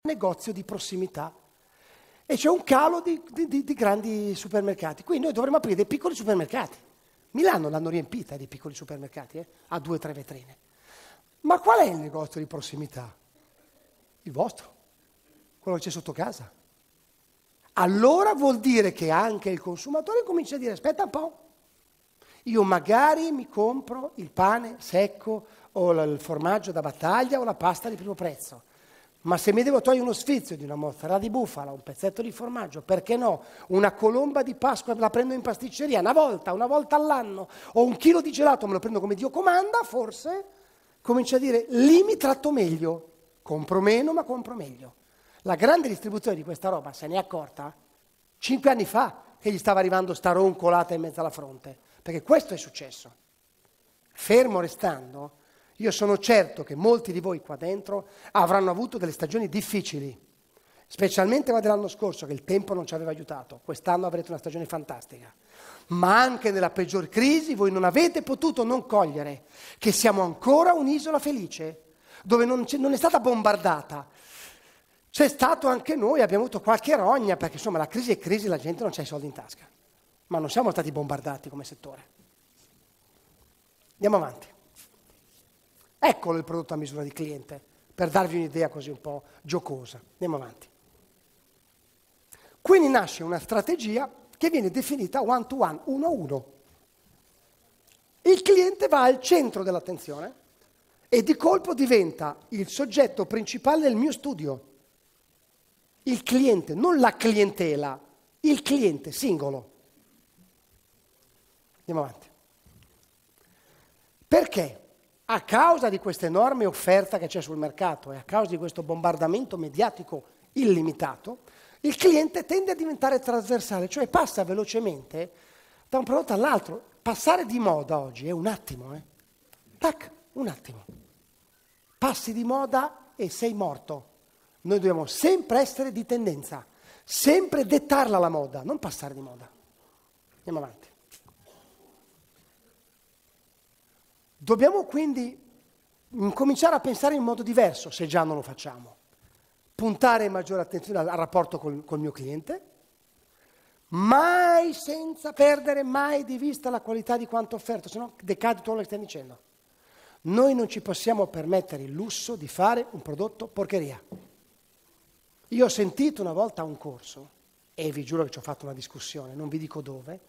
negozio di prossimità e c'è un calo di grandi supermercati. Quindi noi dovremmo aprire dei piccoli supermercati. Milano l'hanno riempita di piccoli supermercati, a 2 o 3 vetrine. Ma qual è il negozio di prossimità? Il vostro, quello che c'è sotto casa. Allora vuol dire che anche il consumatore comincia a dire: aspetta un po', io magari mi compro il pane secco o il formaggio da battaglia o la pasta di primo prezzo. Ma se mi devo togliere uno sfizio di una mozzarella di bufala, un pezzetto di formaggio, perché no? Una colomba di Pasqua la prendo in pasticceria una volta all'anno, o un chilo di gelato me lo prendo come Dio comanda, forse comincia a dire: lì mi tratto meglio, compro meno ma compro meglio. La grande distribuzione di questa roba se n'è accorta 5 anni fa che gli stava arrivando sta roncolata in mezzo alla fronte, perché questo è successo. Fermo restando, io sono certo che molti di voi qua dentro avranno avuto delle stagioni difficili, specialmente quella dell'anno scorso, che il tempo non ci aveva aiutato. Quest'anno avrete una stagione fantastica. Ma anche nella peggior crisi voi non avete potuto non cogliere che siamo ancora un'isola felice, dove non è stata bombardata. C'è stato anche noi, abbiamo avuto qualche rogna, perché insomma la crisi è crisi, la gente non c'ha i soldi in tasca. Ma non siamo stati bombardati come settore. Andiamo avanti. Eccolo il prodotto a misura di cliente, per darvi un'idea così un po' giocosa. Andiamo avanti. Quindi nasce una strategia che viene definita one-to-one, 1-1. Il cliente va al centro dell'attenzione e di colpo diventa il soggetto principale del mio studio. Il cliente, non la clientela, il cliente singolo. Andiamo avanti. Perché? A causa di questa enorme offerta che c'è sul mercato e a causa di questo bombardamento mediatico illimitato, il cliente tende a diventare trasversale, cioè passa velocemente da un prodotto all'altro. Passare di moda oggi è un attimo, Tac, un attimo. Passi di moda e sei morto. Noi dobbiamo sempre essere di tendenza, sempre dettarla la moda, non passare di moda. Andiamo avanti. Dobbiamo quindi incominciare a pensare in modo diverso, se già non lo facciamo. Puntare maggiore attenzione al rapporto col mio cliente, mai senza perdere mai di vista la qualità di quanto offerto, se no decade tutto quello che stiamo dicendo. Noi non ci possiamo permettere il lusso di fare un prodotto porcheria. Io ho sentito una volta un corso, e vi giuro che ci ho fatto una discussione, non vi dico dove,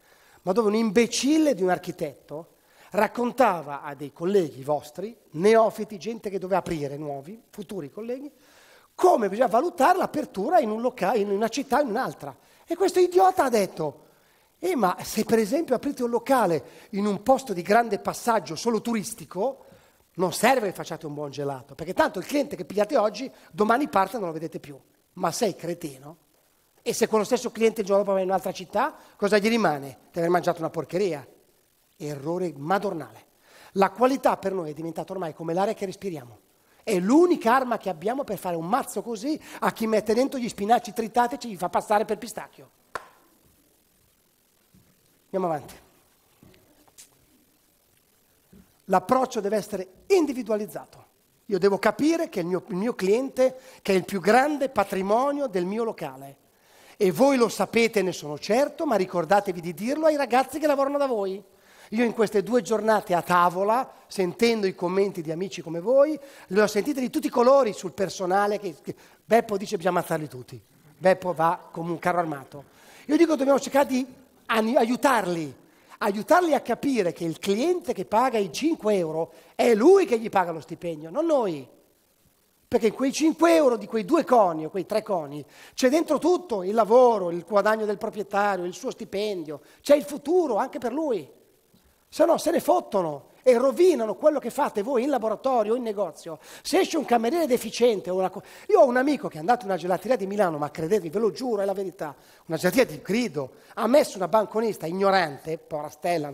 ma dove un imbecille di un architetto raccontava a dei colleghi vostri, neofiti, gente che doveva aprire, nuovi, futuri colleghi, come bisogna valutare l'apertura in un locale, in una città, in un'altra. E questo idiota ha detto: ma se per esempio aprite un locale in un posto di grande passaggio solo turistico, non serve che facciate un buon gelato, perché tanto il cliente che pigliate oggi, domani parte e non lo vedete più. Ma sei cretino? E se quello stesso cliente il giorno dopo va in un'altra città, cosa gli rimane? Di aver mangiato una porcheria. Errore madornale. La qualità per noi è diventata ormai come l'aria che respiriamo. È l'unica arma che abbiamo per fare un mazzo così a chi mette dentro gli spinaci tritati e ci fa passare per pistacchio. Andiamo avanti. L'approccio deve essere individualizzato. Io devo capire che il mio cliente, che è il più grande patrimonio del mio locale. E voi lo sapete, ne sono certo, ma ricordatevi di dirlo ai ragazzi che lavorano da voi. Io in queste 2 giornate a tavola, sentendo i commenti di amici come voi, li ho sentiti di tutti i colori sul personale, che Beppo dice bisogna ammazzarli tutti. Beppo va come un carro armato. Io dico dobbiamo cercare di aiutarli a capire che il cliente che paga i 5 euro è lui che gli paga lo stipendio, non noi. Perché quei 5 euro di quei 2 coni o quei 3 coni c'è dentro tutto, il lavoro, il guadagno del proprietario, il suo stipendio, c'è il futuro anche per lui. Se no se ne fottono e rovinano quello che fate voi in laboratorio o in negozio. Se esce un cameriere deficiente o io ho un amico che è andato in una gelateria di Milano, ma credetevi, ve lo giuro, è la verità, una gelateria di grido, ha messo una banconista ignorante, povera Stella,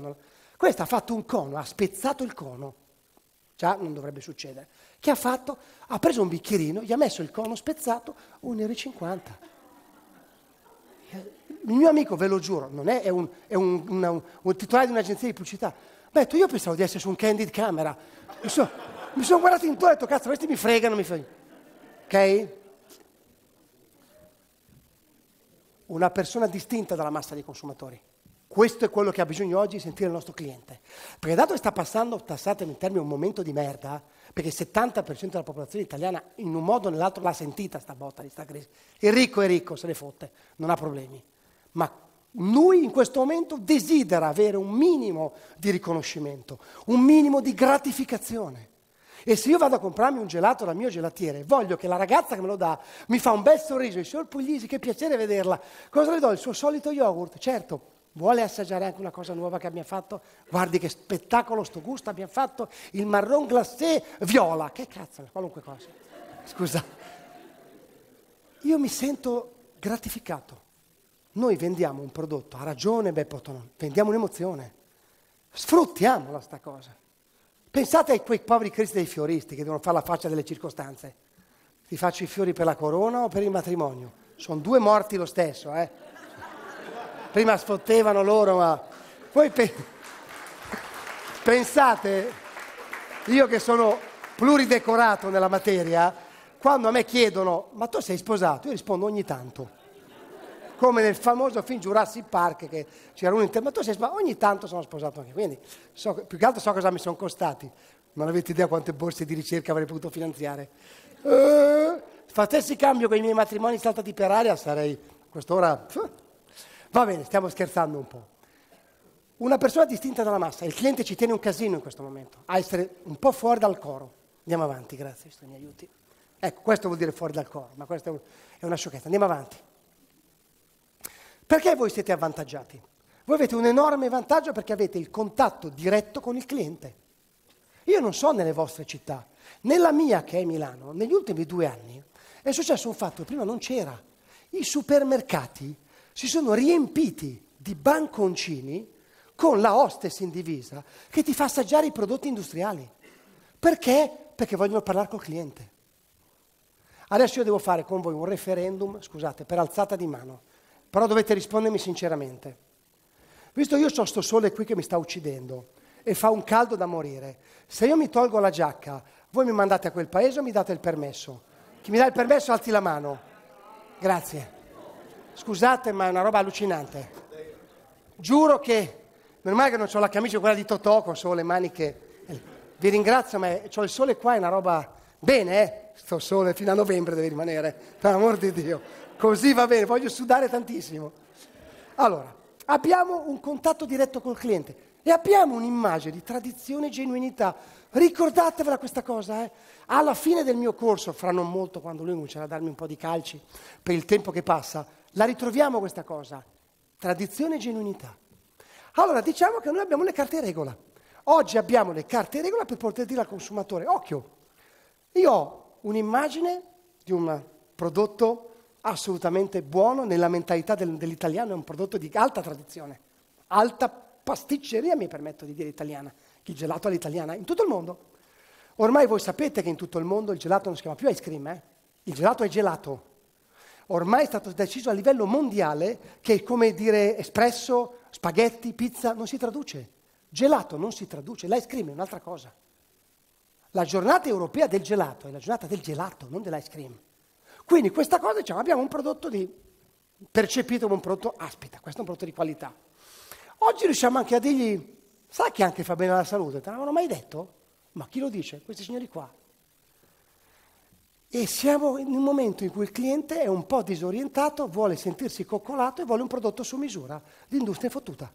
questa ha fatto un cono, ha spezzato il cono, già non dovrebbe succedere. Che ha fatto? Ha preso un bicchierino, gli ha messo il cono spezzato, 1,50 euro. Il mio amico, ve lo giuro, non è un titolare di un'agenzia di pubblicità. Ha detto, io pensavo di essere su un candid camera. Mi sono guardato intorno e ho detto, cazzo, questi mi fregano, ok? una persona distinta dalla massa dei consumatori. Questo è quello che ha bisogno oggi di sentire il nostro cliente. Perché dato che sta passando, passatemi in termini, un momento di merda, perché il 70% della popolazione italiana in un modo o nell'altro l'ha sentita sta botta di sta crisi. Il ricco è ricco, se ne fotte, non ha problemi. Ma lui in questo momento desidera avere un minimo di riconoscimento, un minimo di gratificazione. E se io vado a comprarmi un gelato dal mio gelatiere, voglio che la ragazza che me lo dà mi fa un bel sorriso, il signor Puglisi, che piacere vederla. Cosa le do? Il suo solito yogurt? Certo, vuole assaggiare anche una cosa nuova che abbiamo fatto? Guardi che spettacolo sto gusto abbiamo fatto, il marron glacé viola. Che cazzo, qualunque cosa. Scusa. Io mi sento gratificato. Noi vendiamo un prodotto, ha ragione Beppo, vendiamo un'emozione. Sfruttiamola sta cosa. Pensate a quei poveri cristi dei fioristi che devono fare la faccia delle circostanze. Ti faccio i fiori per la corona o per il matrimonio? Sono due morti lo stesso, eh? Prima sfottevano loro, ma poi pensate, io che sono pluridecorato nella materia, quando a me chiedono, ma tu sei sposato? Io rispondo ogni tanto. Come nel famoso film Jurassic Park, che c'era uno ma tu sei sposato? Ogni tanto sono sposato anche, quindi più che altro so cosa mi sono costati. Non avete idea quante borse di ricerca avrei potuto finanziare. Facessi cambio con i miei matrimoni saltati per aria, sarei a quest'ora... Va bene, stiamo scherzando un po'. Una persona distinta dalla massa, il cliente ci tiene un casino in questo momento, a essere un po' fuori dal coro. Andiamo avanti, grazie, visto mi aiuti. Ecco, questo vuol dire fuori dal coro, ma questa è una sciocchezza. Andiamo avanti. Perché voi siete avvantaggiati? Voi avete un enorme vantaggio perché avete il contatto diretto con il cliente. Io non so nelle vostre città, nella mia che è Milano, negli ultimi 2 anni è successo un fatto che prima non c'era. I supermercati si sono riempiti di banconcini con la hostess in divisa che ti fa assaggiare i prodotti industriali. Perché? Perché vogliono parlare col cliente. Adesso io devo fare con voi un referendum, scusate, per alzata di mano. Però dovete rispondermi sinceramente. Visto io ho sto sole qui che mi sta uccidendo e fa un caldo da morire, se io mi tolgo la giacca, voi mi mandate a quel paese o mi date il permesso? Chi mi dà il permesso alzi la mano. Grazie. Scusate, ma è una roba allucinante. Giuro che, meno male che non ho la camicia quella di Totò con solo le maniche. Vi ringrazio, ma ho il sole qua, è una roba... Bene, sto sole fino a novembre deve rimanere, per amor di Dio. Così va bene, voglio sudare tantissimo. Allora, abbiamo un contatto diretto col cliente e abbiamo un'immagine di tradizione e genuinità. Ricordatevela questa cosa, eh? Alla fine del mio corso, fra non molto, quando lui comincerà a darmi un po' di calci per il tempo che passa, la ritroviamo questa cosa. Tradizione e genuinità. Allora, diciamo che noi abbiamo le carte regola. Oggi abbiamo le carte regola per poter dire al consumatore, occhio, io ho un'immagine di un prodotto assolutamente buono, nella mentalità dell'italiano è un prodotto di alta tradizione, alta pasticceria, mi permetto di dire italiana, il gelato all'italiana, in tutto il mondo. Ormai voi sapete che in tutto il mondo il gelato non si chiama più ice cream, il gelato è gelato. Ormai è stato deciso a livello mondiale che, come dire, espresso, spaghetti, pizza, non si traduce. Gelato non si traduce, l'ice cream è un'altra cosa. La giornata europea del gelato è la giornata del gelato, non dell'ice cream. Quindi questa cosa, diciamo, abbiamo un prodotto percepito come un prodotto aspita, questo è un prodotto di qualità. Oggi riusciamo anche a dirgli, sai che anche fa bene alla salute? Te l'avevano mai detto? Ma chi lo dice? Questi signori qua. E siamo in un momento in cui il cliente è un po' disorientato, vuole sentirsi coccolato e vuole un prodotto su misura. L'industria è fottuta.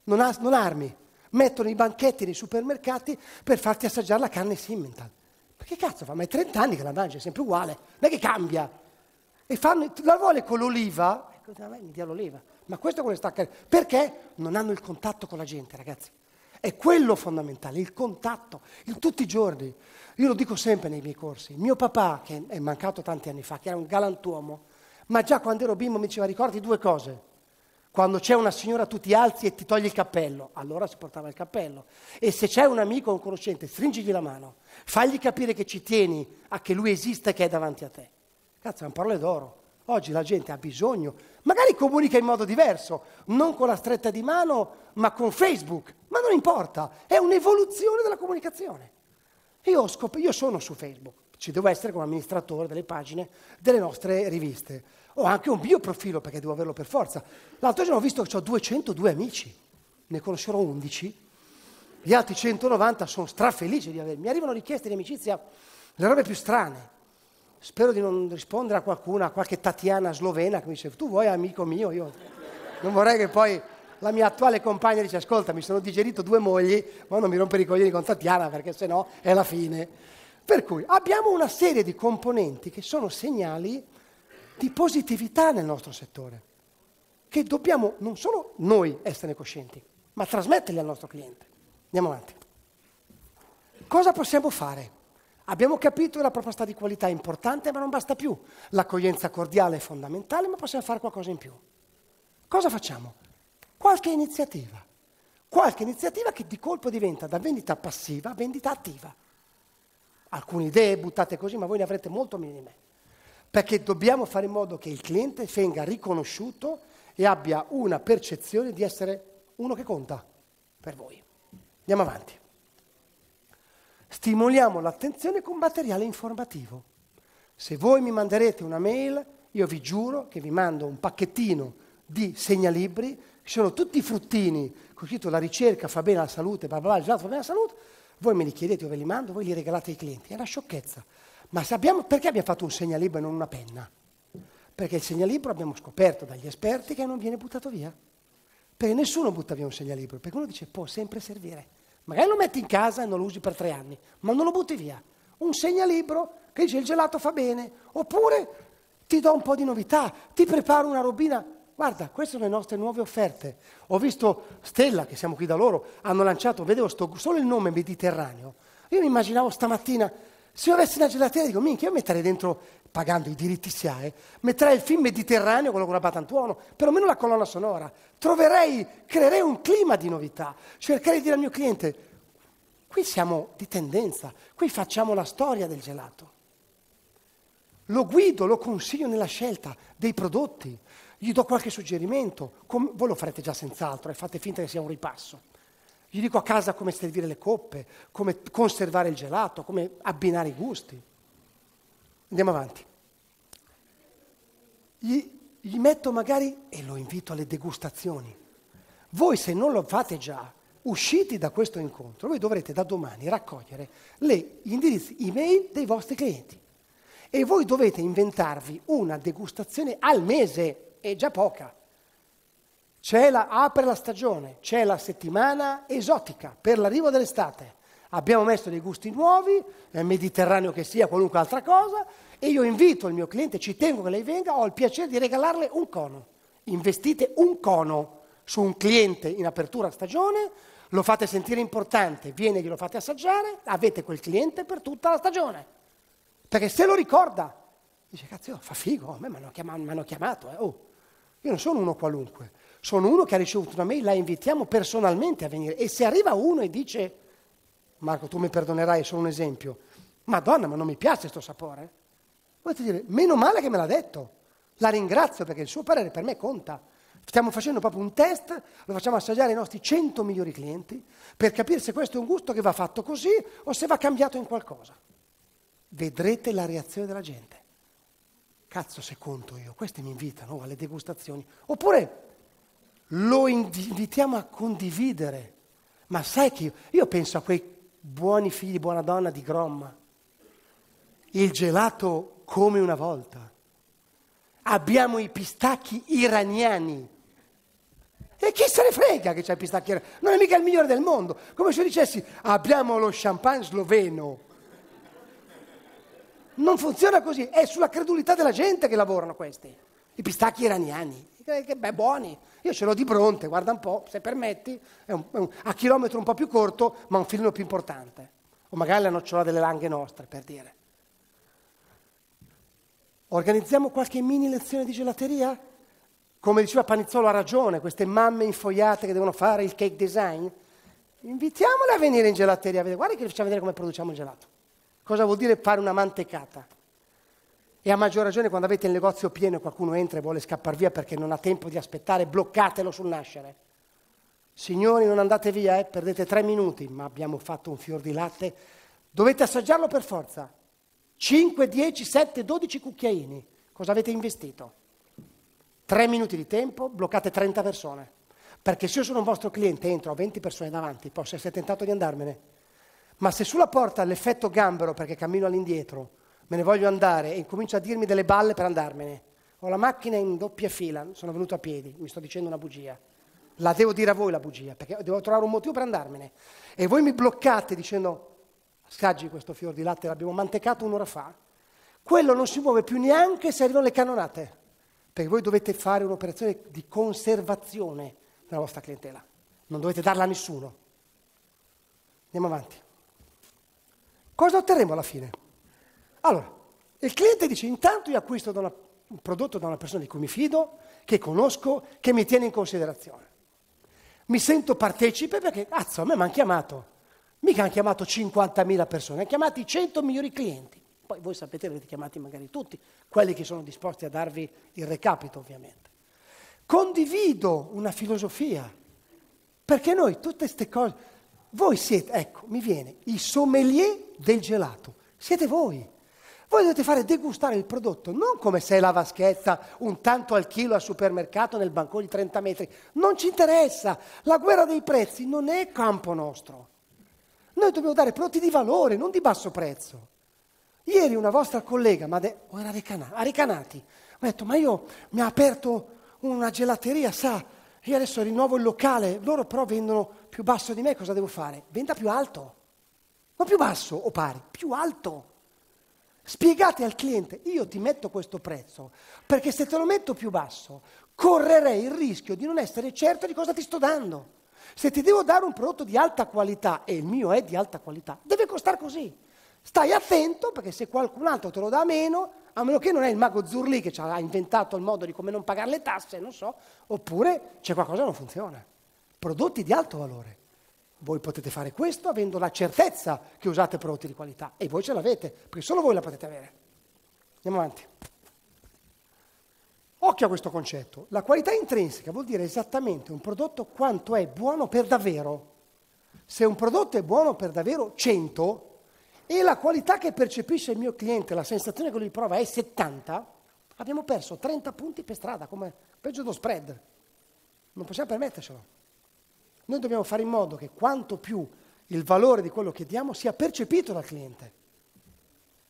Non ha armi. Mettono i banchetti nei supermercati per farti assaggiare la carne Simmental. Ma che cazzo fa? Ma è 30 anni che la mangi, è sempre uguale. Non è che cambia. E la vuole con l'oliva, a me mi dia l'oliva. Ma questo è quello che sta accadendo. Perché non hanno il contatto con la gente, ragazzi. È quello fondamentale, il contatto, tutti i giorni. Io lo dico sempre nei miei corsi. Mio papà, che è mancato tanti anni fa, che era un galantuomo, ma già quando ero bimbo mi diceva, ricordi 2 cose. Quando c'è una signora tu ti alzi e ti togli il cappello, allora si portava il cappello. E se c'è un amico o un conoscente, stringigli la mano, fagli capire che ci tieni a che lui esiste e che è davanti a te. Cazzo, sono parole d'oro. Oggi la gente ha bisogno, magari comunica in modo diverso, non con la stretta di mano, ma con Facebook. Ma non importa, è un'evoluzione della comunicazione. Io sono su Facebook, ci devo essere come amministratore delle pagine delle nostre riviste. Ho anche un mio profilo perché devo averlo per forza. L'altro giorno ho visto che ho 202 amici, ne conoscerò 11, gli altri 190 sono strafelici di avermi. Mi arrivano richieste di amicizia, le robe più strane. Spero di non rispondere a qualcuna, a qualche Tatiana slovena che mi dice tu vuoi amico mio? Io non vorrei che poi la mia attuale compagna dice ascolta mi sono digerito 2 mogli, ma non mi rompere i coglioni con Tatiana perché sennò è la fine. Per cui abbiamo una serie di componenti che sono segnali di positività nel nostro settore, che dobbiamo non solo noi essere coscienti, ma trasmetterli al nostro cliente. Andiamo avanti. Cosa possiamo fare? Abbiamo capito che la proposta di qualità è importante, ma non basta più. L'accoglienza cordiale è fondamentale, ma possiamo fare qualcosa in più. Cosa facciamo? Qualche iniziativa che di colpo diventa da vendita passiva a vendita attiva. Alcune idee buttate così, ma voi ne avrete molto meno di me. Perché dobbiamo fare in modo che il cliente venga riconosciuto e abbia una percezione di essere uno che conta per voi. Andiamo avanti. Stimoliamo l'attenzione con materiale informativo. Se voi mi manderete una mail, io vi giuro che vi mando un pacchettino di segnalibri, che sono tutti fruttini, con scritto la ricerca fa bene alla salute, bla bla, il gelato fa bene alla salute, voi me li chiedete, io ve li mando, voi li regalate ai clienti. È una sciocchezza. Ma perché abbiamo fatto un segnalibro e non una penna? Perché il segnalibro abbiamo scoperto dagli esperti che non viene buttato via. Perché nessuno butta via un segnalibro, perché uno dice può sempre servire. Magari lo metti in casa e non lo usi per 3 anni, ma non lo butti via. Un segnalibro che dice il gelato fa bene, oppure ti do un po' di novità, ti preparo una robina. Guarda, queste sono le nostre nuove offerte. Ho visto Stella, che siamo qui da loro, hanno lanciato, vedevo solo il nome Mediterraneo. Io mi immaginavo stamattina, se io avessi una gelateria, dico, minchia, io metterei dentro, pagando i diritti SIAE, metterei il film Mediterraneo, quello con la Batantuono, perlomeno la colonna sonora. Creerei un clima di novità. Cercherei di dire al mio cliente, qui siamo di tendenza, qui facciamo la storia del gelato. Lo guido, lo consiglio nella scelta dei prodotti, gli do qualche suggerimento, voi lo farete già senz'altro e fate finta che sia un ripasso. Gli dico a casa come servire le coppe, come conservare il gelato, come abbinare i gusti. Andiamo avanti. Gli metto magari e lo invito alle degustazioni. Voi se non lo fate già, usciti da questo incontro, voi dovrete da domani raccogliere gli indirizzi email dei vostri clienti. E voi dovete inventarvi una degustazione al mese, è già poca. Apre la stagione, c'è la settimana esotica per l'arrivo dell'estate. Abbiamo messo dei gusti nuovi, mediterraneo che sia, qualunque altra cosa, e io invito il mio cliente, ci tengo che lei venga, ho il piacere di regalarle un cono. Investite un cono su un cliente in apertura stagione, lo fate sentire importante, viene, glielo fate assaggiare, avete quel cliente per tutta la stagione. Perché se lo ricorda, dice, cazzo, fa figo, a me mi hanno chiamato. Io non sono uno qualunque, sono uno che ha ricevuto una mail, la invitiamo personalmente a venire. E se arriva uno e dice, Marco, tu mi perdonerai, è solo un esempio, Madonna, ma non mi piace sto sapore. Volete dire, meno male che me l'ha detto, la ringrazio perché il suo parere per me conta. Stiamo facendo proprio un test, lo facciamo assaggiare ai nostri 100 migliori clienti per capire se questo è un gusto che va fatto così o se va cambiato in qualcosa. Vedrete la reazione della gente. Cazzo se conto io, questi mi invitano alle degustazioni. Oppure lo invitiamo a condividere. Ma sai che io penso a quei buoni figli, buona donna di Grom. Il gelato come una volta. Abbiamo i pistacchi iraniani. E chi se ne frega che c'è il pistacchio iraniano? Non è mica il migliore del mondo. Come se io dicessi, abbiamo lo champagne sloveno. Non funziona così, è sulla credulità della gente che lavorano questi. I pistacchi iraniani, che buoni. Io ce l'ho di Bronte, guarda un po', se permetti, a chilometro un po' più corto, ma un filino più importante. O magari la nocciola delle langhe nostre, per dire. Organizziamo qualche mini lezione di gelateria? Come diceva Panizzolo, ha ragione, queste mamme infoiate che devono fare il cake design. Invitiamole a venire in gelateria, guarda che facciamo vedere come produciamo il gelato. Cosa vuol dire fare una mantecata? E a maggior ragione quando avete il negozio pieno e qualcuno entra e vuole scappare via perché non ha tempo di aspettare, bloccatelo sul nascere. Signori, non andate via, perdete 3 minuti, ma abbiamo fatto un fior di latte. Dovete assaggiarlo per forza. 5, 10, 7, 12 cucchiaini. Cosa avete investito? 3 minuti di tempo, bloccate 30 persone. Perché se io sono un vostro cliente, entro, ho 20 persone davanti, posso essere tentato di andarmene. Ma se sulla porta l'effetto gambero, perché cammino all'indietro, me ne voglio andare e incomincio a dirmi delle balle per andarmene, ho la macchina in doppia fila, sono venuto a piedi, mi sto dicendo una bugia. La devo dire a voi la bugia, perché devo trovare un motivo per andarmene. E voi mi bloccate dicendo, scaggi questo fior di latte, l'abbiamo mantecato un'ora fa. Quello non si muove più neanche se arrivano le cannonate, perché voi dovete fare un'operazione di conservazione della vostra clientela. Non dovete darla a nessuno. Andiamo avanti. Cosa otterremo alla fine? Allora, il cliente dice, intanto io acquisto un prodotto da una persona di cui mi fido, che conosco, che mi tiene in considerazione. Mi sento partecipe perché, cazzo, a me mi hanno chiamato. Mica hanno chiamato 50.000 persone, hanno chiamato i 100 migliori clienti. Poi voi sapete, li avete chiamati magari tutti, quelli che sono disposti a darvi il recapito, ovviamente. Condivido una filosofia, perché noi tutte queste cose, voi siete, ecco, mi viene, i sommelier del gelato, siete voi. Voi dovete fare degustare il prodotto, non come se è la vaschetta, un tanto al chilo al supermercato nel bancone di 30 metri. Non ci interessa, la guerra dei prezzi non è campo nostro. Noi dobbiamo dare prodotti di valore, non di basso prezzo. Ieri una vostra collega, era Recanati, mi ha detto, ma io mi ha aperto una gelateria, sa, io adesso rinnovo il locale, loro però vendono più basso di me, cosa devo fare? Venda più alto, non più basso o pari, più alto. Spiegate al cliente, io ti metto questo prezzo, perché se te lo metto più basso, correrei il rischio di non essere certo di cosa ti sto dando. Se ti devo dare un prodotto di alta qualità, e il mio è di alta qualità, deve costare così. Stai attento, perché se qualcun altro te lo dà meno, a meno che non è il mago Zurli che ci ha inventato il modo di come non pagare le tasse, non so, oppure c'è qualcosa che non funziona. Prodotti di alto valore. Voi potete fare questo avendo la certezza che usate prodotti di qualità, e voi ce l'avete, perché solo voi la potete avere. Andiamo avanti. Occhio a questo concetto. La qualità intrinseca vuol dire esattamente un prodotto quanto è buono per davvero. Se un prodotto è buono per davvero 100 e la qualità che percepisce il mio cliente, la sensazione che lui prova è 70, abbiamo perso 30 punti per strada, come peggio dello spread. Non possiamo permettercelo. Noi dobbiamo fare in modo che quanto più il valore di quello che diamo sia percepito dal cliente.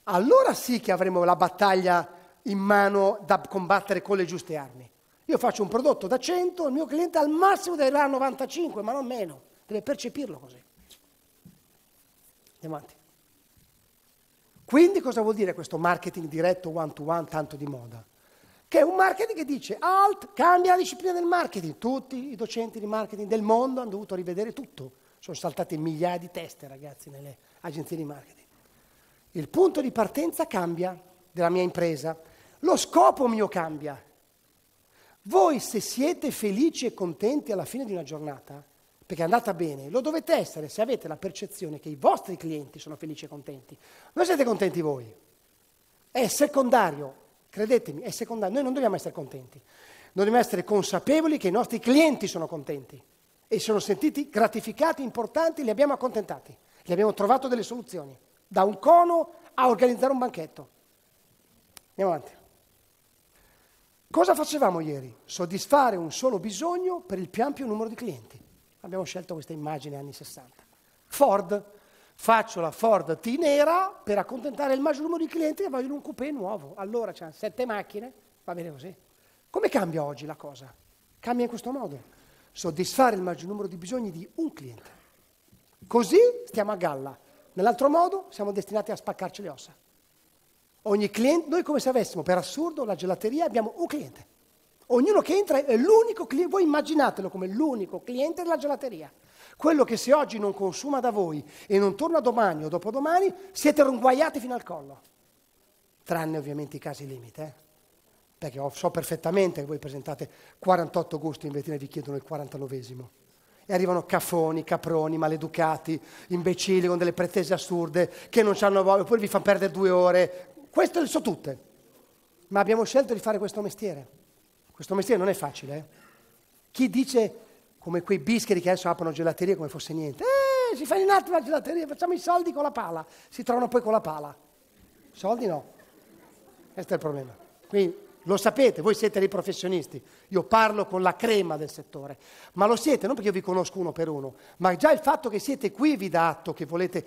Allora sì che avremo la battaglia in mano da combattere con le giuste armi. Io faccio un prodotto da 100, il mio cliente al massimo deve arrivare a 95, ma non meno. Deve percepirlo così. Andiamo avanti. Quindi cosa vuol dire questo marketing diretto one-to-one tanto di moda? Che è un marketing che dice, cambia la disciplina del marketing. Tutti i docenti di marketing del mondo hanno dovuto rivedere tutto. Sono saltate migliaia di teste, ragazzi, nelle agenzie di marketing. Il punto di partenza cambia della mia impresa. Lo scopo mio cambia. Voi se siete felici e contenti alla fine di una giornata, perché è andata bene, lo dovete essere se avete la percezione che i vostri clienti sono felici e contenti. Non siete contenti voi. È secondario, credetemi, è secondario. Noi non dobbiamo essere contenti. Noi dobbiamo essere consapevoli che i nostri clienti sono contenti e si sono sentiti gratificati, importanti, li abbiamo accontentati. Li abbiamo trovato delle soluzioni. Da un cono a organizzare un banchetto. Andiamo avanti. Cosa facevamo ieri? Soddisfare un solo bisogno per il più ampio numero di clienti. Abbiamo scelto questa immagine anni 60. Ford. Faccio la Ford T nera per accontentare il maggior numero di clienti che vogliono un coupé nuovo. Allora c'hanno 7 macchine, va bene così. Come cambia oggi la cosa? Cambia in questo modo. Soddisfare il maggior numero di bisogni di un cliente. Così stiamo a galla. Nell'altro modo siamo destinati a spaccarci le ossa. Ogni cliente, noi come se avessimo per assurdo la gelateria, abbiamo un cliente. Ognuno che entra è l'unico cliente, voi immaginatelo come l'unico cliente della gelateria. Quello che se oggi non consuma da voi e non torna domani o dopodomani, siete ringuaiati fino al collo. Tranne ovviamente i casi limite, perché so perfettamente che voi presentate 48 gusti in vetrina e vi chiedono il 49esimo. E arrivano cafoni, caproni, maleducati, imbecilli con delle pretese assurde che non hanno voglia, poi vi fa perdere 2 ore. Questo le so tutte. Ma abbiamo scelto di fare questo mestiere. Questo mestiere non è facile. Chi dice, come quei bischeri che adesso aprono gelaterie come fosse niente, si fa in atto la gelateria, facciamo i soldi con la pala. Si trovano poi con la pala. Soldi no. Questo è il problema. Quindi lo sapete, voi siete dei professionisti. Io parlo con la crema del settore, ma lo siete non perché io vi conosco uno per uno, ma già il fatto che siete qui vi dà atto che volete,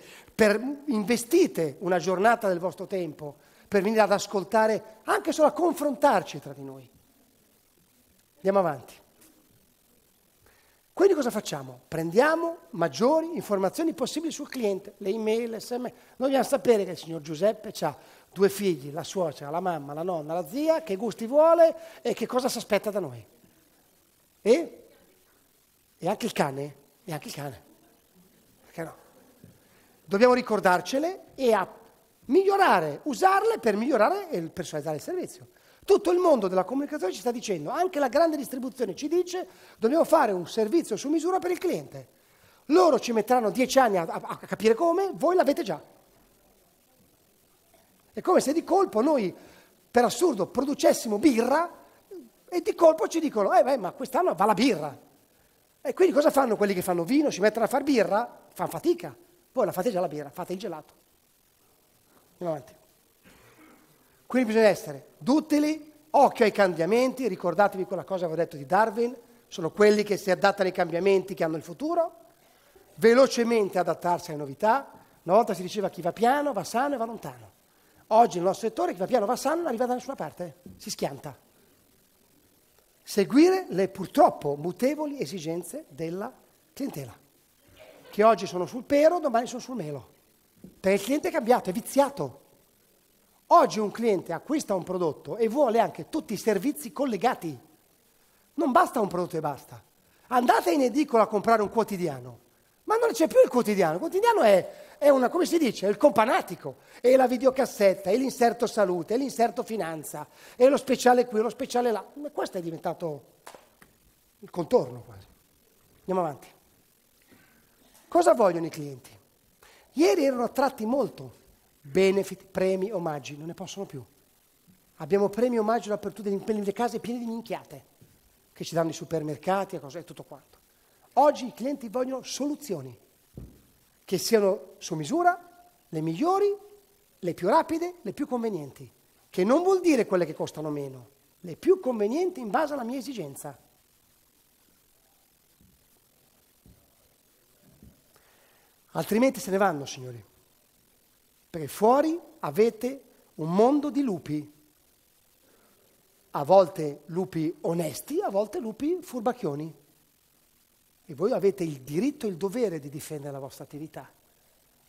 investite una giornata del vostro tempo per venire ad ascoltare, anche solo a confrontarci tra di noi. Andiamo avanti. Quindi cosa facciamo? Prendiamo maggiori informazioni possibili sul cliente, le email, le sms. Noi dobbiamo sapere che il signor Giuseppe ha 2 figli, la suocera, la mamma, la nonna, la zia, che gusti vuole e che cosa si aspetta da noi. E anche il cane? E anche il cane. Perché no? Dobbiamo ricordarcele e migliorare, usarle per migliorare e personalizzare il servizio. Tutto il mondo della comunicazione ci sta dicendo, anche la grande distribuzione ci dice, dobbiamo fare un servizio su misura per il cliente. Loro ci metteranno 10 anni a capire come, voi l'avete già. È come se di colpo noi, per assurdo, producessimo birra e di colpo ci dicono, ma quest'anno va la birra. E quindi cosa fanno quelli che fanno vino, si mettono a far birra? Fanno fatica. Voi la fate già la birra, fate il gelato. Andiamo avanti. Quindi bisogna essere duttili, occhio ai cambiamenti, ricordatevi quella cosa che avevo detto di Darwin, sono quelli che si adattano ai cambiamenti che hanno il futuro, velocemente adattarsi alle novità. Una volta si diceva chi va piano va sano e va lontano. Oggi nel nostro settore chi va piano va sano non arriva da nessuna parte, si schianta. Seguire le purtroppo mutevoli esigenze della clientela, che oggi sono sul pero, domani sono sul melo. Perché il cliente è cambiato, è viziato. Oggi un cliente acquista un prodotto e vuole anche tutti i servizi collegati. Non basta un prodotto e basta. Andate in edicola a comprare un quotidiano, ma non c'è più il quotidiano. Il quotidiano è una, come si dice, è il companatico, è la videocassetta, è l'inserto salute, è l'inserto finanza, è lo speciale qui, lo speciale là. Questo è diventato il contorno quasi. Andiamo avanti. Cosa vogliono i clienti? Ieri erano attratti molto. Benefit, premi, omaggi, non ne possono più. Abbiamo premi e omaggi dappertutto, nelle case piene di minchiate, che ci danno i supermercati e tutto quanto. Oggi i clienti vogliono soluzioni, che siano su misura, le migliori, le più rapide, le più convenienti, che non vuol dire quelle che costano meno, le più convenienti in base alla mia esigenza. Altrimenti se ne vanno, signori. Perché fuori avete un mondo di lupi, a volte lupi onesti, a volte lupi furbacchioni. E voi avete il diritto e il dovere di difendere la vostra attività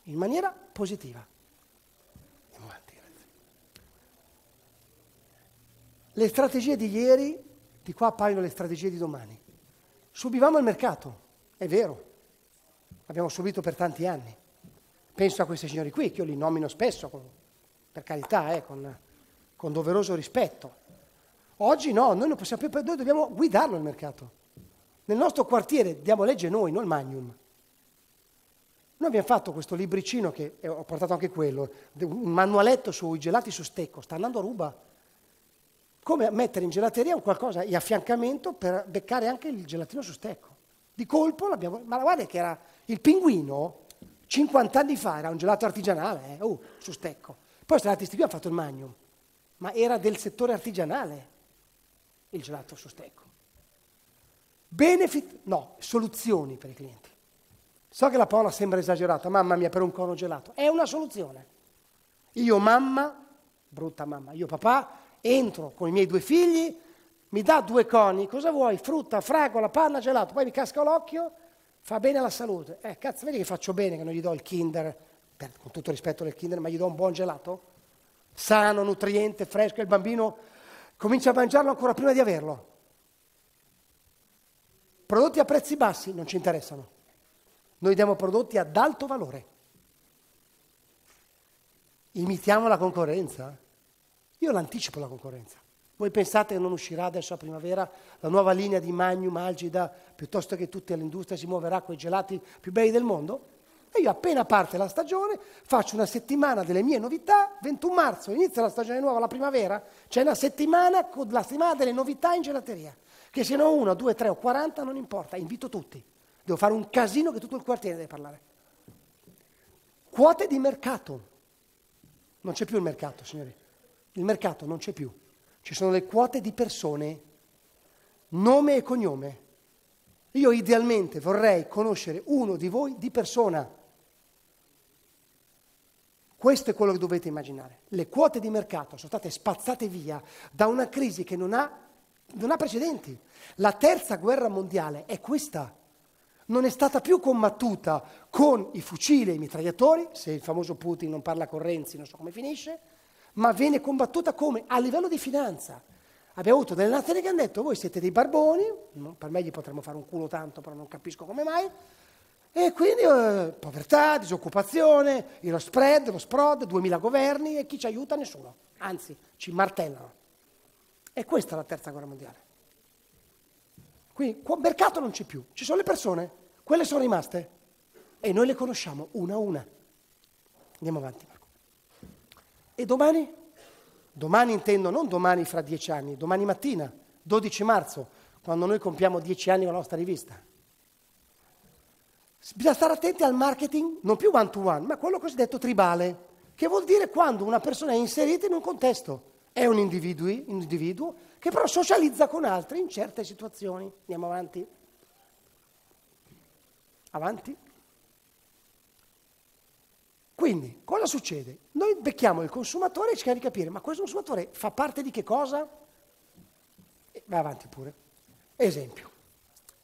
in maniera positiva. Andiamo avanti, grazie. Le strategie di ieri, di qua appaiono le strategie di domani. Subivamo il mercato, è vero, l'abbiamo subito per tanti anni. Penso a questi signori qui, che io li nomino spesso, per carità, con doveroso rispetto. Oggi no, noi non possiamo più, noi dobbiamo guidarlo il mercato. Nel nostro quartiere diamo legge noi, non il Magnum. Noi abbiamo fatto questo libricino, che ho portato anche quello, un manualetto sui gelati su stecco, sta andando a ruba. Come mettere in gelateria un qualcosa in affiancamento per beccare anche il gelatino su stecco. Di colpo l'abbiamo, ma guarda che era il Pinguino. 50 anni fa era un gelato artigianale, su stecco. Poi Stratisti qui ha fatto il Magnum, ma era del settore artigianale il gelato su stecco. Benefit, no, soluzioni per i clienti. So che la parola sembra esagerata, mamma mia, per un cono gelato. È una soluzione. Io mamma, brutta mamma, io papà, entro con i miei 2 figli, mi dà 2 coni, cosa vuoi? Frutta, fragola, panna, gelato, poi mi casca l'occhio. Fa bene alla salute. Cazzo, vedi che faccio bene che non gli do il Kinder, con tutto rispetto del Kinder, ma gli do un buon gelato? Sano, nutriente, fresco, e il bambino comincia a mangiarlo ancora prima di averlo. Prodotti a prezzi bassi non ci interessano. Noi diamo prodotti ad alto valore. Imitiamo la concorrenza. Io l'anticipo la concorrenza. Voi pensate che non uscirà adesso a primavera la nuova linea di Magnum, Algida, piuttosto che tutta l'industria si muoverà con i gelati più belli del mondo? E io appena parte la stagione faccio una settimana delle mie novità, 21 marzo inizia la stagione nuova, la primavera, c'è una settimana con la settimana delle novità in gelateria, che siano 1, 2, 3 o 40 non importa, invito tutti. Devo fare un casino che tutto il quartiere deve parlare. Quote di mercato. Non c'è più il mercato, signori. Il mercato non c'è più. Ci sono le quote di persone, nome e cognome. Io idealmente vorrei conoscere uno di voi di persona. Questo è quello che dovete immaginare. Le quote di mercato sono state spazzate via da una crisi che non ha precedenti. La terza guerra mondiale è questa. Non è stata più combattuta con i fucili e i mitragliatori, se il famoso Putin non parla con Renzi non so come finisce, ma viene combattuta come? A livello di finanza. Abbiamo avuto delle nazioni che hanno detto voi siete dei barboni, per me gli potremmo fare un culo tanto, però non capisco come mai, e quindi povertà, disoccupazione, lo spread, lo sprod, 2000 governi e chi ci aiuta? Nessuno. Anzi, ci martellano. E questa è la terza guerra mondiale. Quindi mercato non c'è più, ci sono le persone, quelle sono rimaste e noi le conosciamo una a una. Andiamo avanti, Marco. E domani? Domani intendo non domani fra 10 anni, domani mattina, 12 marzo, quando noi compiamo 10 anni con la nostra rivista. Bisogna stare attenti al marketing, non più one to one, ma quello cosiddetto tribale, che vuol dire quando una persona è inserita in un contesto, è un individuo che però socializza con altri in certe situazioni. Andiamo avanti. Avanti. Quindi, cosa succede? Noi becchiamo il consumatore e cerchiamo di capire, ma questo consumatore fa parte di che cosa? Vai avanti pure. Esempio.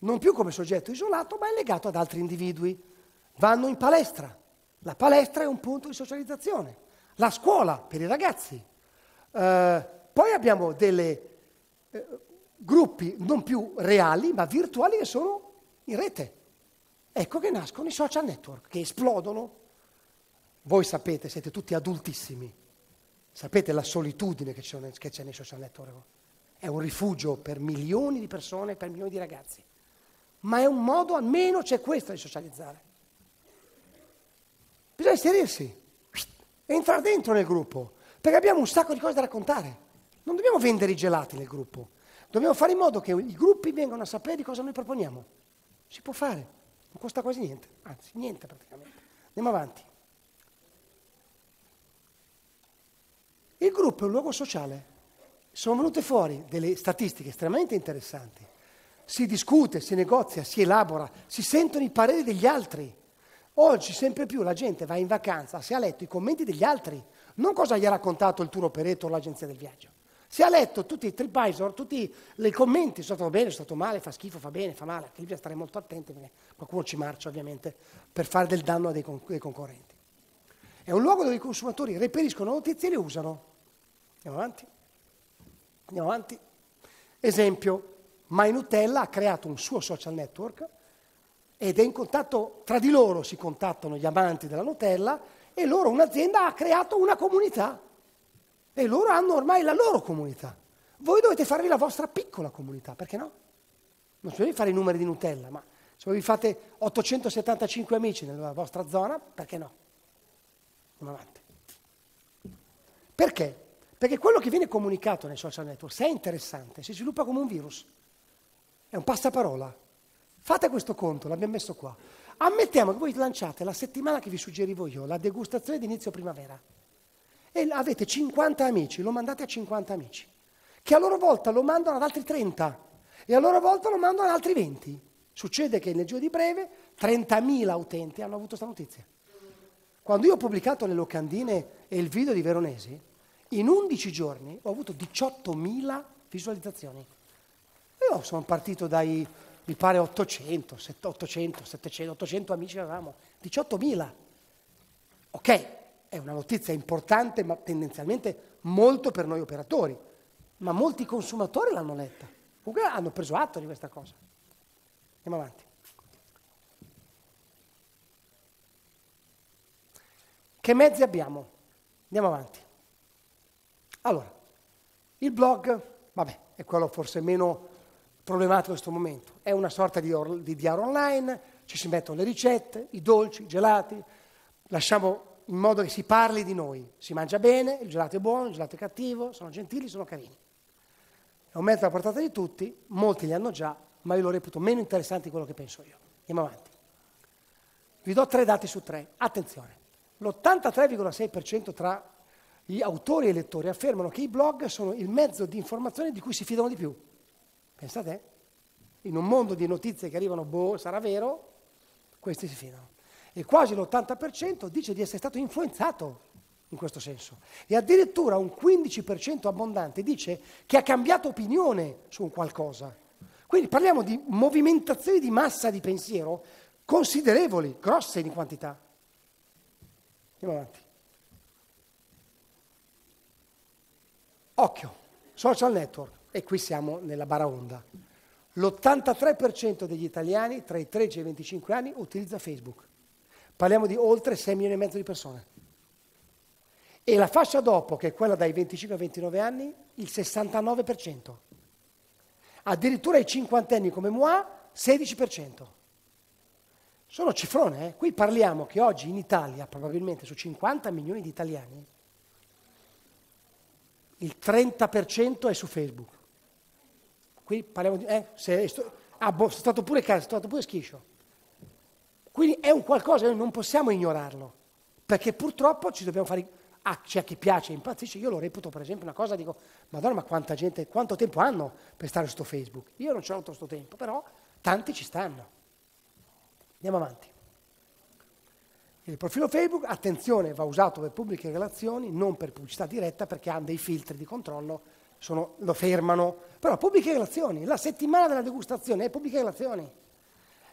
Non più come soggetto isolato, ma è legato ad altri individui. Vanno in palestra. La palestra è un punto di socializzazione. La scuola per i ragazzi. Poi abbiamo dei gruppi non più reali, ma virtuali che sono in rete. Ecco che nascono i social network, che esplodono. Voi sapete, siete tutti adultissimi. Sapete la solitudine che c'è nei social network? È un rifugio per milioni di persone, per milioni di ragazzi. Ma è un modo, almeno c'è questo, di socializzare. Bisogna inserirsi, entrare dentro nel gruppo, perché abbiamo un sacco di cose da raccontare. Non dobbiamo vendere i gelati nel gruppo, dobbiamo fare in modo che i gruppi vengano a sapere di cosa noi proponiamo. Si può fare, non costa quasi niente, anzi niente praticamente. Andiamo avanti. Il gruppo è un luogo sociale. Sono venute fuori delle statistiche estremamente interessanti. Si discute, si negozia, si elabora, si sentono i pareri degli altri. Oggi sempre più la gente va in vacanza, si ha letto i commenti degli altri, non cosa gli ha raccontato il tour operator o l'agenzia del viaggio. Si ha letto tutti i TripAdvisor, tutti i commenti, è stato bene, è stato male, fa schifo, fa bene, fa male. Anche lì bisogna stare molto attenti perché qualcuno ci marcia ovviamente per fare del danno ai concorrenti. È un luogo dove i consumatori reperiscono notizie e le usano. Andiamo avanti. Andiamo avanti. Esempio, My Nutella ha creato un suo social network ed è in contatto, tra di loro si contattano gli amanti della Nutella e loro, un'azienda, ha creato una comunità e loro hanno ormai la loro comunità. Voi dovete farvi la vostra piccola comunità, perché no? Non dovete fare i numeri di Nutella, ma se voi vi fate 875 amici nella vostra zona, perché no? Andiamo avanti. Perché? Perché quello che viene comunicato nei social network, se è interessante, si sviluppa come un virus. È un passaparola. Fate questo conto, l'abbiamo messo qua. Ammettiamo che voi lanciate la settimana che vi suggerivo io, la degustazione di inizio primavera, e avete 50 amici, lo mandate a 50 amici, che a loro volta lo mandano ad altri 30, e a loro volta lo mandano ad altri 20. Succede che nel giro di breve 30.000 utenti hanno avuto questa notizia. Quando io ho pubblicato le locandine e il video di Veronesi, in 11 giorni ho avuto 18.000 visualizzazioni. Io sono partito dai, mi pare, 800, 700, 800 amici avevamo, 18.000. Ok, è una notizia importante, ma tendenzialmente molto per noi operatori. Ma molti consumatori l'hanno letta. Comunque hanno preso atto di questa cosa. Andiamo avanti. Che mezzi abbiamo? Andiamo avanti. Allora, il blog, vabbè, è quello forse meno problematico in questo momento. È una sorta di diario online, ci si mettono le ricette, i dolci, i gelati, lasciamo in modo che si parli di noi. Si mangia bene, il gelato è buono, il gelato è cattivo, sono gentili, sono carini. È un mezzo alla portata di tutti, molti li hanno già, ma io lo reputo meno interessante di quello che penso io. Andiamo avanti. Vi do 3 dati su 3. Attenzione, l'83,6% tra Gli autori e lettori affermano che i blog sono il mezzo di informazione di cui si fidano di più. Pensate? In un mondo di notizie che arrivano, sarà vero, questi si fidano. E quasi l'80% dice di essere stato influenzato in questo senso. E addirittura un 15% abbondante dice che ha cambiato opinione su un qualcosa. Quindi parliamo di movimentazioni di massa di pensiero considerevoli, grosse in quantità. Andiamo avanti. Occhio, social network, e qui siamo nella baraonda. L'83% degli italiani tra i 13 e i 25 anni utilizza Facebook. Parliamo di oltre 6 milioni e mezzo di persone. E la fascia dopo, che è quella dai 25 ai 29 anni, il 69%. Addirittura i cinquantenni come moi, 16%. Sono cifrone, eh? Qui parliamo che oggi in Italia, probabilmente su 50 milioni di italiani, il 30% è su Facebook. Qui parliamo di... sono stato pure schiscio. Quindi è un qualcosa che non possiamo ignorarlo, perché purtroppo ci dobbiamo fare... c'è a chi piace, impazzisce. Io lo reputo per esempio una cosa, dico, Madonna, ma quanta gente, quanto tempo hanno per stare su Facebook? Io non c'ho tutto questo tempo, però tanti ci stanno. Andiamo avanti. Il profilo Facebook, attenzione, va usato per pubbliche relazioni, non per pubblicità diretta, perché hanno dei filtri di controllo, lo fermano. Però pubbliche relazioni, la settimana della degustazione è pubbliche relazioni.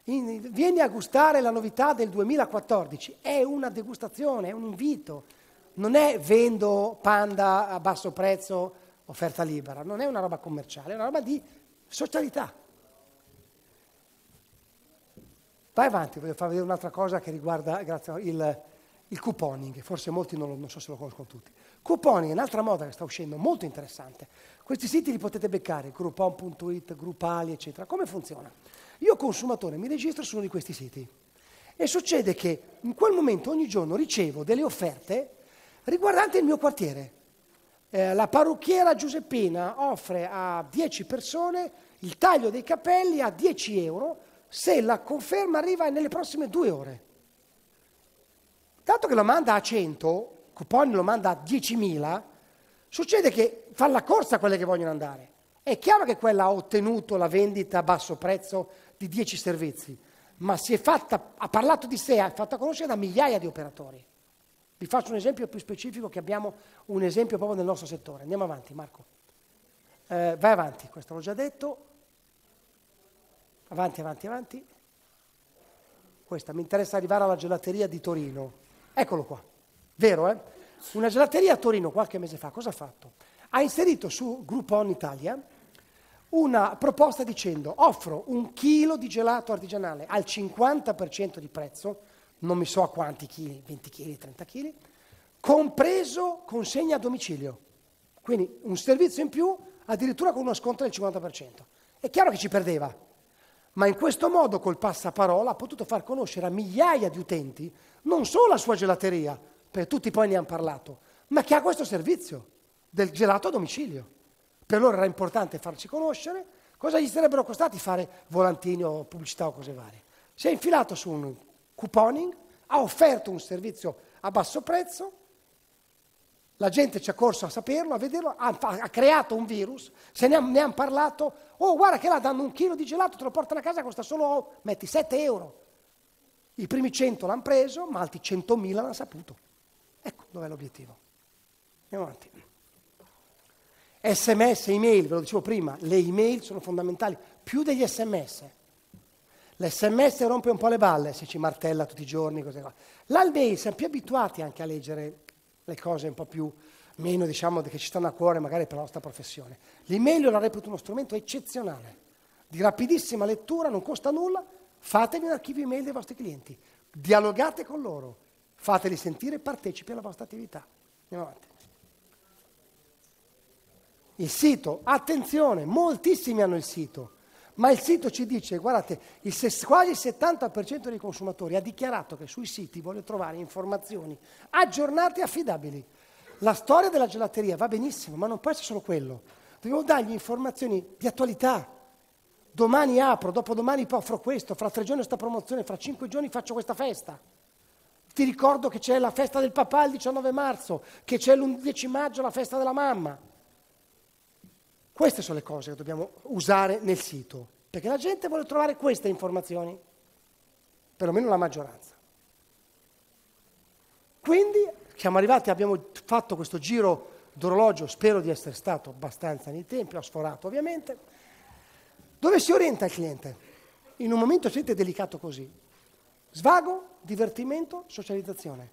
Vieni a gustare la novità del 2014, è una degustazione, è un invito. Non è vendo Panda a basso prezzo, offerta libera, non è una roba commerciale, è una roba di socialità. Vai avanti, voglio far vedere un'altra cosa che riguarda il couponing, forse molti non so se lo conoscono tutti. Couponing è un'altra moda che sta uscendo, molto interessante. Questi siti li potete beccare, groupon.it, Groupali, eccetera. Come funziona? Io consumatore mi registro su uno di questi siti e succede che in quel momento ogni giorno ricevo delle offerte riguardanti il mio quartiere. La parrucchiera Giuseppina offre a 10 persone il taglio dei capelli a 10 euro se la conferma arriva nelle prossime 2 ore. Dato che lo manda a 100, Coupon lo manda a 10.000, succede che fa la corsa a quelle che vogliono andare. È chiaro che quella ha ottenuto la vendita a basso prezzo di 10 servizi, ma ha parlato di sé, ha fatto conoscere da migliaia di operatori. Vi faccio un esempio più specifico, che abbiamo un esempio proprio nel nostro settore. Andiamo avanti, Marco. Vai avanti, questo l'ho già detto. Avanti, avanti, avanti. Questa, mi interessa arrivare alla gelateria di Torino. Eccolo qua. Vero, eh? Una gelateria a Torino qualche mese fa, cosa ha fatto? Ha inserito su Groupon Italia una proposta dicendo: offro 1 chilo di gelato artigianale al 50% di prezzo, non mi so a quanti chili, 20 kg, 30 kg, compreso consegna a domicilio. Quindi un servizio in più, addirittura con uno sconto del 50%. È chiaro che ci perdeva, ma in questo modo col passaparola ha potuto far conoscere a migliaia di utenti non solo la sua gelateria, perché tutti poi ne hanno parlato, ma che ha questo servizio del gelato a domicilio. Per loro era importante farci conoscere. Cosa gli sarebbero costati fare volantini o pubblicità o cose varie? Si è infilato su un couponing, ha offerto un servizio a basso prezzo, la gente ci ha corso a saperlo, a vederlo, ha creato un virus, ne hanno parlato. Oh, guarda che là danno 1 chilo di gelato, te lo portano a casa, costa solo, metti, 7 euro. I primi 100 l'hanno preso, ma altri 100.000 l'hanno saputo. Ecco dov'è l'obiettivo. Andiamo avanti. SMS, email, ve lo dicevo prima, le email sono fondamentali, più degli SMS. L'SMS rompe un po' le balle se ci martella tutti i giorni, cose qua. L'email siamo più abituati anche a leggere le cose un po' più, meno diciamo che ci stanno a cuore magari per la nostra professione. L'email io la reputo uno strumento eccezionale, di rapidissima lettura, non costa nulla, fatevi un archivio email dei vostri clienti, dialogate con loro, fateli sentire partecipi alla vostra attività. Andiamo avanti. Il sito, attenzione, moltissimi hanno il sito, ma il sito ci dice, guardate, quasi il 70% dei consumatori ha dichiarato che sui siti vuole trovare informazioni aggiornate e affidabili. La storia della gelateria va benissimo, ma non può essere solo quello. Dobbiamo dargli informazioni di attualità. Domani apro, dopodomani offro questo, fra 3 giorni sta promozione, fra 5 giorni faccio questa festa. ti ricordo che c'è la festa del papà il 19 marzo, che c'è l'11 maggio la festa della mamma. Queste sono le cose che dobbiamo usare nel sito, perché la gente vuole trovare queste informazioni, perlomeno la maggioranza. Quindi siamo arrivati, abbiamo fatto questo giro d'orologio, spero di essere stato abbastanza nei tempi, ho sforato ovviamente. Dove si orienta il cliente? In un momento delicato così. Svago, divertimento, socializzazione.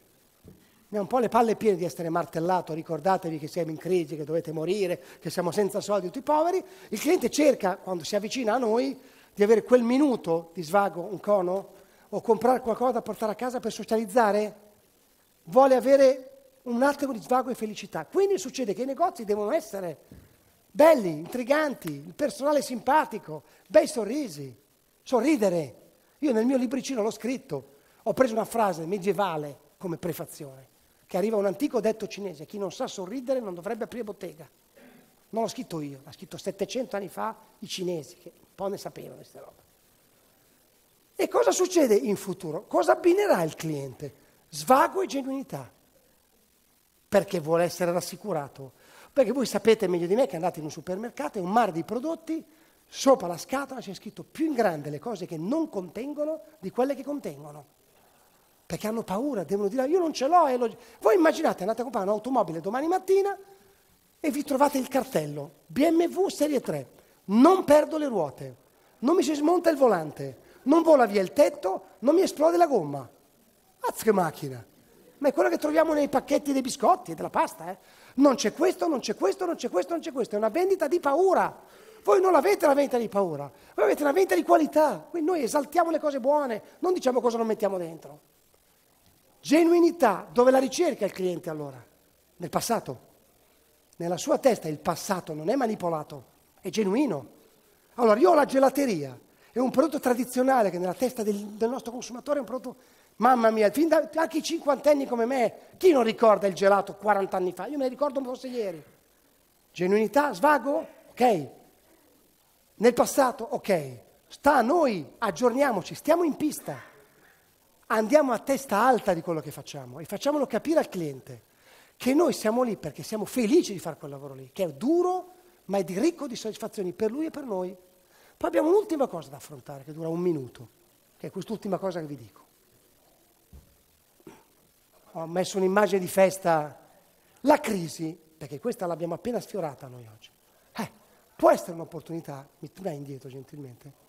Ne ho un po' le palle piene di essere martellato, ricordatevi che siamo in crisi, che dovete morire, che siamo senza soldi, tutti poveri. Il cliente cerca, quando si avvicina a noi, di avere quel minuto di svago, un cono, o comprare qualcosa da portare a casa per socializzare. Vuole avere un attimo di svago e felicità. Quindi succede che i negozi devono essere belli, intriganti, il personale simpatico, bei sorrisi, sorridere. Io nel mio libricino l'ho scritto, ho preso una frase medievale come prefazione, che arriva un antico detto cinese: chi non sa sorridere non dovrebbe aprire bottega. Non l'ho scritto io, l'ha scritto 700 anni fa i cinesi, che un po' ne sapevano queste robe. E cosa succede in futuro? Cosa abbinerà il cliente? Svago e genuinità. Perché vuole essere rassicurato. Perché voi sapete meglio di me che andate in un supermercato e un mare di prodotti, sopra la scatola c'è scritto più in grande le cose che non contengono di quelle che contengono. Perché hanno paura, devono dire io non ce l'ho. Voi immaginate, andate a comprare un'automobile domani mattina e vi trovate il cartello BMW Serie 3, non perdo le ruote, non mi si smonta il volante, non vola via il tetto, non mi esplode la gomma. Azz che macchina! Ma è quello che troviamo nei pacchetti dei biscotti e della pasta, eh? Non c'è questo, non c'è questo, non c'è questo, non c'è questo. È una vendita di paura. Voi non avete la vendita di paura, voi avete una vendita di qualità. Quindi noi esaltiamo le cose buone, non diciamo cosa non mettiamo dentro. Genuinità, dove la ricerca il cliente allora? Nel passato. Nella sua testa il passato non è manipolato, è genuino. Allora io ho la gelateria, è un prodotto tradizionale che nella testa del nostro consumatore è un prodotto, mamma mia, anche i cinquantenni come me, chi non ricorda il gelato 40 anni fa? Io me ne ricordo come fosse ieri. Genuinità, svago? Ok. Nel passato? Ok. Sta a noi, aggiorniamoci, stiamo in pista. Andiamo a testa alta di quello che facciamo e facciamolo capire al cliente che noi siamo lì perché siamo felici di fare quel lavoro lì, che è duro ma è di ricco di soddisfazioni per lui e per noi. Poi abbiamo un'ultima cosa da affrontare che dura un minuto, che è quest'ultima cosa che vi dico. Ho messo un'immagine di festa, la crisi, perché questa l'abbiamo appena sfiorata noi oggi, può essere un'opportunità, mi dai indietro gentilmente?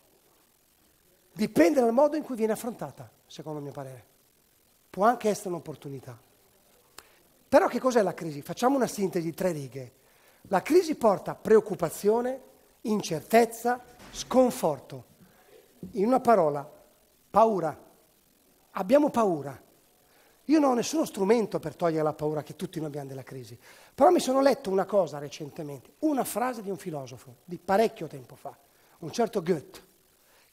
Dipende dal modo in cui viene affrontata, secondo il mio parere. Può anche essere un'opportunità. Però che cos'è la crisi? Facciamo una sintesi di 3 righe. La crisi porta preoccupazione, incertezza, sconforto. In una parola, paura. Abbiamo paura. Io non ho nessuno strumento per togliere la paura che tutti noi abbiamo della crisi. Però mi sono letto una cosa recentemente, una frase di un filosofo di parecchio tempo fa, un certo Goethe,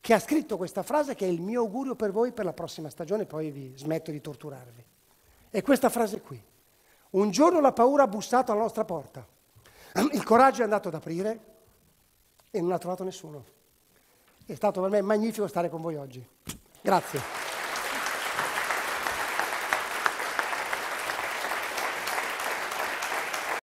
che ha scritto questa frase che è il mio augurio per voi per la prossima stagione, poi vi smetto di torturarvi. E questa frase qui. Un giorno la paura ha bussato alla nostra porta. Il coraggio è andato ad aprire e non ha trovato nessuno. È stato per me magnifico stare con voi oggi. Grazie.